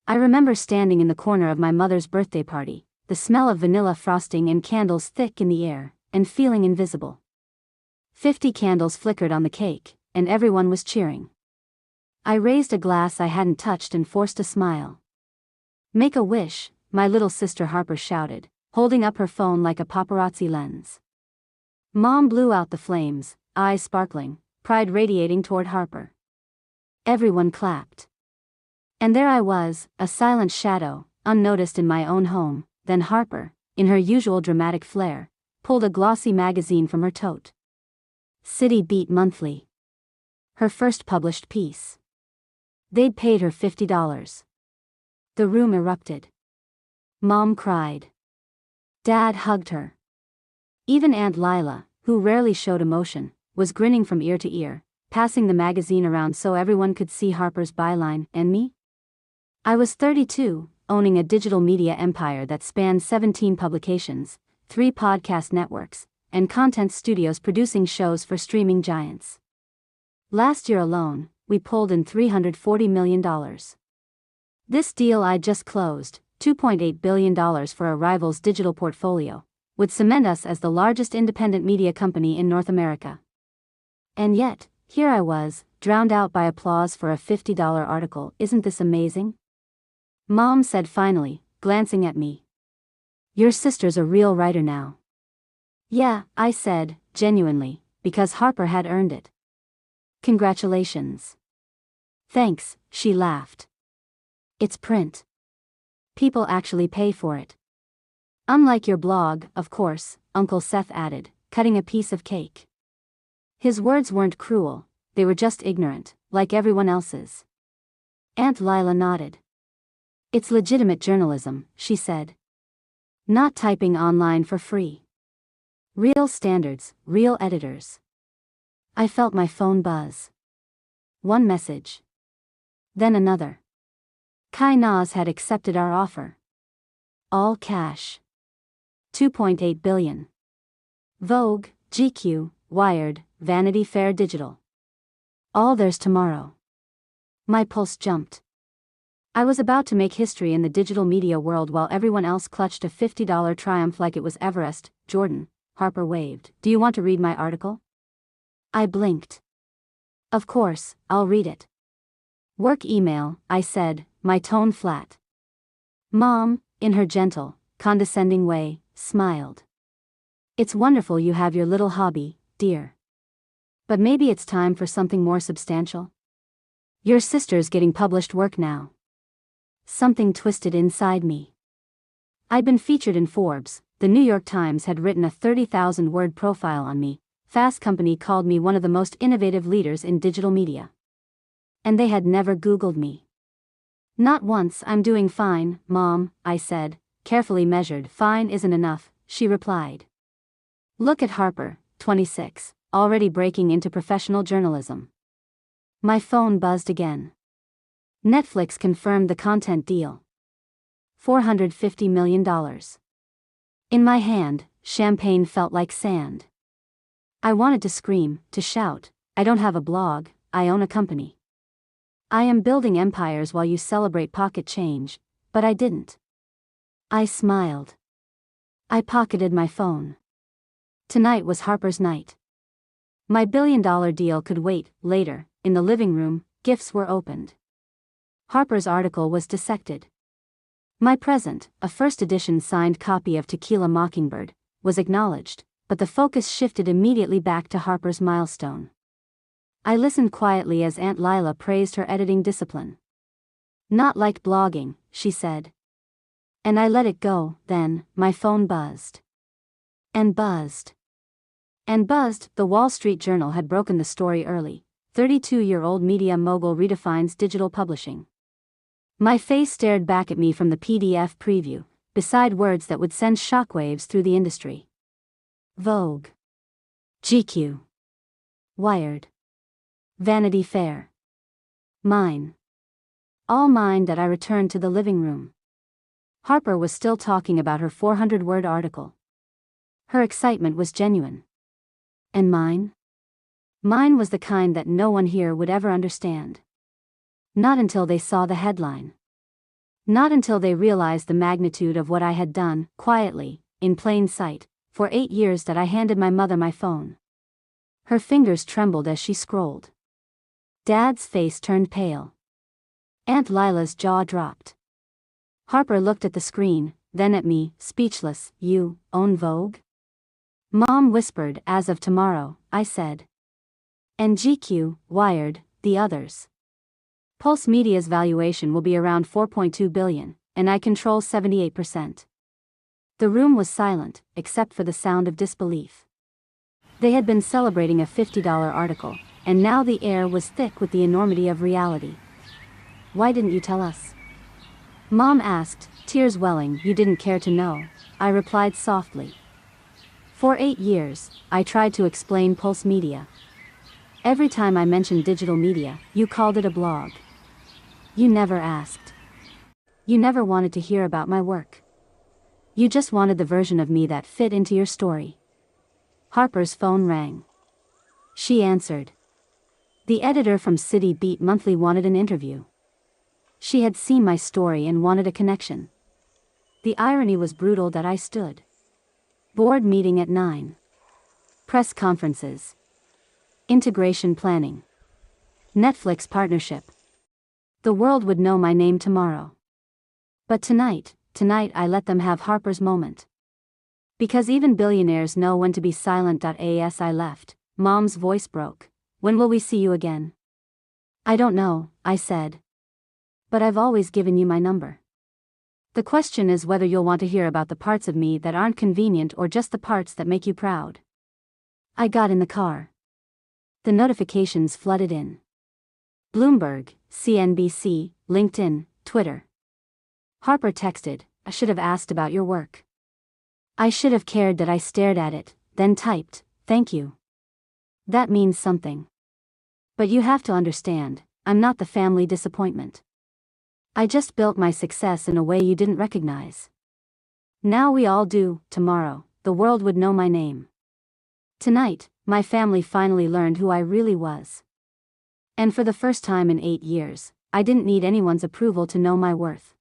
I remember standing in the corner of my mother's birthday party, the smell of vanilla frosting and candles thick in the air, and feeling invisible. 50 candles flickered on the cake, and everyone was cheering. I raised a glass I hadn't touched and forced a smile. "Make a wish," my little sister Harper shouted, holding up her phone like a paparazzi lens. Mom blew out the flames, eyes sparkling, pride radiating toward Harper. Everyone clapped. And there I was, a silent shadow, unnoticed in my own home. Then Harper, in her usual dramatic flair, pulled a glossy magazine from her tote. City Beat Monthly. Her first published piece. They'd paid her $50. The room erupted. Mom cried. Dad hugged her. Even Aunt Lila, who rarely showed emotion, was grinning from ear to ear, passing the magazine around so everyone could see Harper's byline. And me? I was 32, owning a digital media empire that spanned 17 publications, 3 podcast networks, and content studios producing shows for streaming giants. Last year alone, we pulled in $340 million. This deal I just closed, $2.8 billion for a rival's digital portfolio, would cement us as the largest independent media company in North America. And yet, here I was, drowned out by applause for a $50 article. Isn't this amazing? Mom said finally, glancing at me. Your sister's a real writer now. Yeah, I said, genuinely, because Harper had earned it. Congratulations. Thanks, she laughed. It's print. People actually pay for it. Unlike your blog, of course, Uncle Seth added, cutting a piece of cake. His words weren't cruel, they were just ignorant, like everyone else's. Aunt Lila nodded. It's legitimate journalism, she said. Not typing online for free. Real standards, real editors. I felt my phone buzz. One message. Then another. Kai Nas had accepted our offer. All cash. $2.8 billion. Vogue, GQ, Wired, Vanity Fair Digital. All theirs tomorrow. My pulse jumped. I was about to make history in the digital media world while everyone else clutched a $50 triumph like it was Everest. Jordan, Harper waved. Do you want to read my article? I blinked. Of course, I'll read it. Work email, I said, my tone flat. Mom, in her gentle, condescending way, smiled. It's wonderful you have your little hobby, dear. But maybe it's time for something more substantial? Your sister's getting published work now. Something twisted inside me. I'd been featured in Forbes, the New York Times had written a 30,000-word profile on me, Fast Company called me one of the most innovative leaders in digital media. And they had never Googled me. Not once. I'm doing fine, Mom, I said, carefully measured. Fine isn't enough, she replied. Look at Harper, 26, already breaking into professional journalism. My phone buzzed again. Netflix confirmed the content deal. $450 million. In my hand, champagne felt like sand. I wanted to scream, to shout, I don't have a blog, I own a company. I am building empires while you celebrate pocket change, but I didn't. I smiled. I pocketed my phone. Tonight was Harper's night. My billion-dollar deal could wait. Later, in the living room, gifts were opened. Harper's article was dissected. My present, a first-edition signed copy of Tequila Mockingbird, was acknowledged, but the focus shifted immediately back to Harper's milestone. I listened quietly as Aunt Lila praised her editing discipline. Not like blogging, she said. And I let it go. Then, my phone buzzed. And buzzed. And buzzed. The Wall Street Journal had broken the story early. 32-year-old media mogul redefines digital publishing. My face stared back at me from the PDF preview, beside words that would send shockwaves through the industry. Vogue. GQ. Wired. Vanity Fair. Mine. All mine. That I returned to the living room. Harper was still talking about her 400-word article. Her excitement was genuine. And mine? Mine was the kind that no one here would ever understand. Not until they saw the headline. Not until they realized the magnitude of what I had done, quietly, in plain sight, for 8 years that I handed my mother my phone. Her fingers trembled as she scrolled. Dad's face turned pale. Aunt Lila's jaw dropped. Harper looked at the screen, then at me, speechless. You own Vogue? Mom whispered. As of tomorrow, I said. And GQ, Wired, the others. Pulse Media's valuation will be around $4.2 billion, and I control 78%. The room was silent, except for the sound of disbelief. They had been celebrating a $50 article, and now the air was thick with the enormity of reality. Why didn't you tell us? Mom asked, tears welling. You didn't care to know, I replied softly. For 8 years, I tried to explain Pulse Media. Every time I mentioned digital media, you called it a blog. You never asked. You never wanted to hear about my work. You just wanted the version of me that fit into your story. Harper's phone rang. She answered. The editor from City Beat Monthly wanted an interview. She had seen my story and wanted a connection. The irony was brutal that I stood. Board meeting at 9. Press conferences. Integration planning. Netflix partnership. The world would know my name tomorrow. But tonight I let them have Harper's moment. Because even billionaires know when to be silent. As I left, Mom's voice broke. When will we see you again? I don't know, I said. But I've always given you my number. The question is whether you'll want to hear about the parts of me that aren't convenient or just the parts that make you proud. I got in the car. The notifications flooded in. Bloomberg, CNBC, LinkedIn, Twitter. Harper texted, I should have asked about your work. I should have cared. That I stared at it, then typed, thank you. That means something. But you have to understand, I'm not the family disappointment. I just built my success in a way you didn't recognize. Now we all do. Tomorrow, the world would know my name. Tonight, my family finally learned who I really was. And for the first time in 8 years, I didn't need anyone's approval to know my worth.